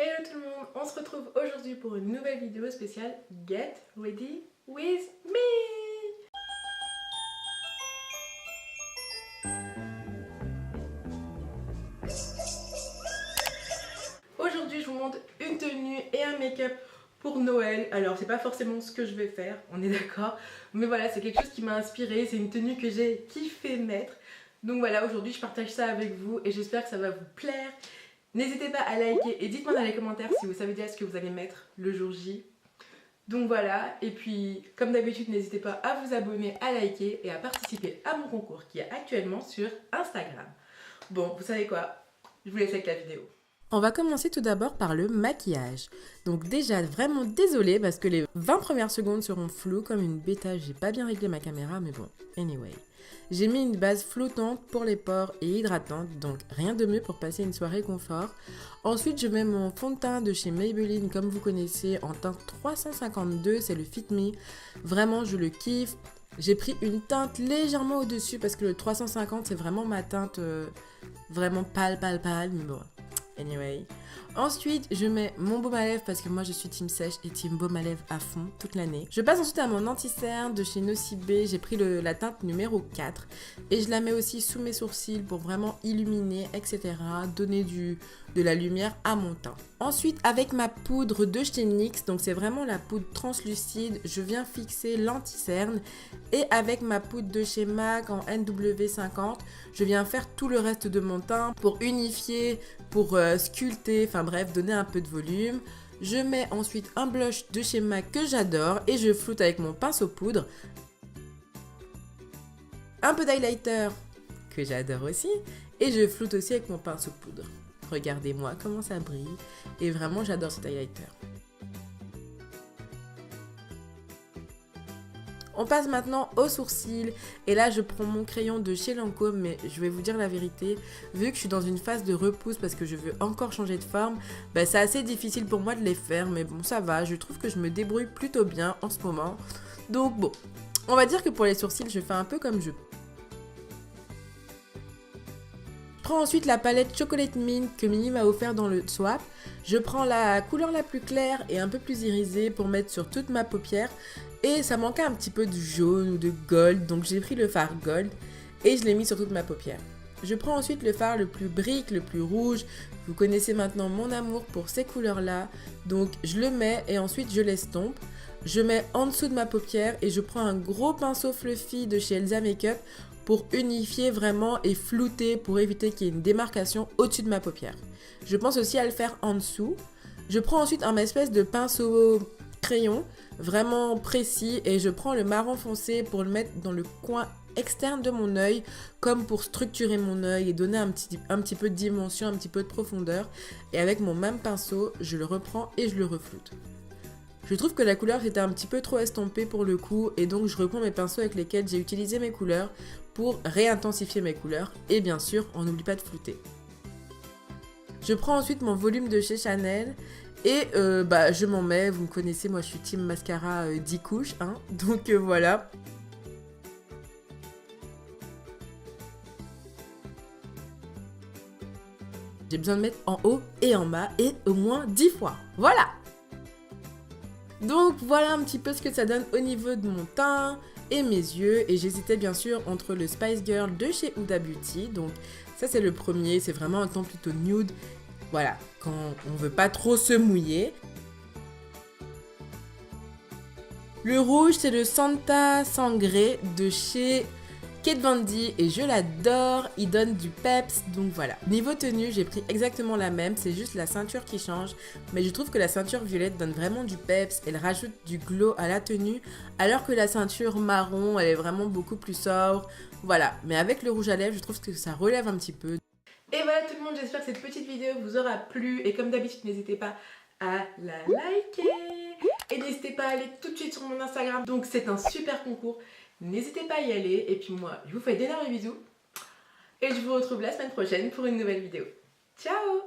Hello tout le monde, on se retrouve aujourd'hui pour une nouvelle vidéo spéciale Get Ready With Me. Aujourd'hui je vous montre une tenue et un make-up pour Noël. Alors c'est pas forcément ce que je vais faire, on est d'accord, mais voilà, c'est quelque chose qui m'a inspirée, c'est une tenue que j'ai kiffé mettre. Donc voilà, aujourd'hui je partage ça avec vous et j'espère que ça va vous plaire. N'hésitez pas à liker et dites-moi dans les commentaires si vous savez déjà ce que vous allez mettre le jour J. Donc voilà, et puis comme d'habitude n'hésitez pas à vous abonner, à liker et à participer à mon concours qui est actuellement sur Instagram. Bon, vous savez quoi, je vous laisse avec la vidéo. On va commencer tout d'abord par le maquillage. Donc déjà vraiment désolée parce que les 20 premières secondes seront floues comme une bêta. J'ai pas bien réglé ma caméra mais bon, anyway. J'ai mis une base flottante pour les pores et hydratante, donc rien de mieux pour passer une soirée confort. Ensuite je mets mon fond de teint de chez Maybelline comme vous connaissez en teinte 352, c'est le Fit Me. Vraiment je le kiffe. J'ai pris une teinte légèrement au-dessus parce que le 350 c'est vraiment ma teinte vraiment pâle, mais bon. Anyway. Ensuite, je mets mon baume à lèvres parce que moi je suis team sèche et team baume à lèvres à fond toute l'année. Je passe ensuite à mon anti-cerne de chez Nocibé. J'ai pris la teinte numéro 4 et je la mets aussi sous mes sourcils pour vraiment illuminer, etc. Donner de la lumière à mon teint. Ensuite, avec ma poudre de chez NYX, donc c'est vraiment la poudre translucide, je viens fixer l'anti-cerne et avec ma poudre de chez MAC en NW50, je viens faire tout le reste de mon teint pour unifier, pour sculpter, enfin bref, donner un peu de volume. Je mets ensuite un blush de chez MAC que j'adore et je floute avec mon pinceau poudre. Un peu d'highlighter que j'adore aussi et je floute aussi avec mon pinceau poudre. Regardez-moi comment ça brille et vraiment j'adore cet highlighter. On passe maintenant aux sourcils et là je prends mon crayon de chez Lancôme, mais je vais vous dire la vérité, vu que je suis dans une phase de repousse parce que je veux encore changer de forme, c'est assez difficile pour moi de les faire, mais bon ça va, je trouve que je me débrouille plutôt bien en ce moment. Donc bon, on va dire que pour les sourcils je fais un peu comme je peux. Je prends ensuite la palette Chocolate Mint que Mini m'a offert dans le swap. Je prends la couleur la plus claire et un peu plus irisée pour mettre sur toute ma paupière. Et ça manquait un petit peu de jaune ou de gold, donc j'ai pris le fard gold et je l'ai mis sur toute ma paupière. Je prends ensuite le fard le plus brique, le plus rouge. Vous connaissez maintenant mon amour pour ces couleurs-là. Donc je le mets et ensuite je l'estompe. Je mets en dessous de ma paupière et je prends un gros pinceau fluffy de chez Elsa Makeup pour unifier vraiment et flouter pour éviter qu'il y ait une démarcation au-dessus de ma paupière. Je pense aussi à le faire en dessous. Je prends ensuite un espèce de pinceau crayon vraiment précis et je prends le marron foncé pour le mettre dans le coin externe de mon œil comme pour structurer mon œil et donner un petit peu de dimension, un petit peu de profondeur. Et avec mon même pinceau, je le reprends et je le refloute. Je trouve que la couleur c'était un petit peu trop estompée pour le coup et donc je reprends mes pinceaux avec lesquels j'ai utilisé mes couleurs pour réintensifier mes couleurs et bien sûr on n'oublie pas de flouter. Je prends ensuite mon volume de chez Chanel et je m'en mets, vous me connaissez, moi je suis team mascara 10 couches, hein, donc voilà. J'ai besoin de mettre en haut et en bas et au moins 10 fois, voilà. Donc voilà un petit peu ce que ça donne au niveau de mon teint et mes yeux. Et j'hésitais bien sûr entre le Spice Girl de chez Huda Beauty. Donc ça c'est le premier, c'est vraiment un ton plutôt nude. Voilà, quand on veut pas trop se mouiller. Le rouge c'est le Santa Sangre de chez Kate Von D et je l'adore, il donne du peps, donc voilà. Niveau tenue, j'ai pris exactement la même, c'est juste la ceinture qui change, mais je trouve que la ceinture violette donne vraiment du peps, elle rajoute du glow à la tenue, alors que la ceinture marron, elle est vraiment beaucoup plus sobre, voilà. Mais avec le rouge à lèvres, je trouve que ça relève un petit peu. Et voilà tout le monde, j'espère que cette petite vidéo vous aura plu, et comme d'habitude, n'hésitez pas à la liker, et n'hésitez pas à aller tout de suite sur mon Instagram, donc c'est un super concours. N'hésitez pas à y aller et puis moi je vous fais d'énormes bisous et je vous retrouve la semaine prochaine pour une nouvelle vidéo. Ciao!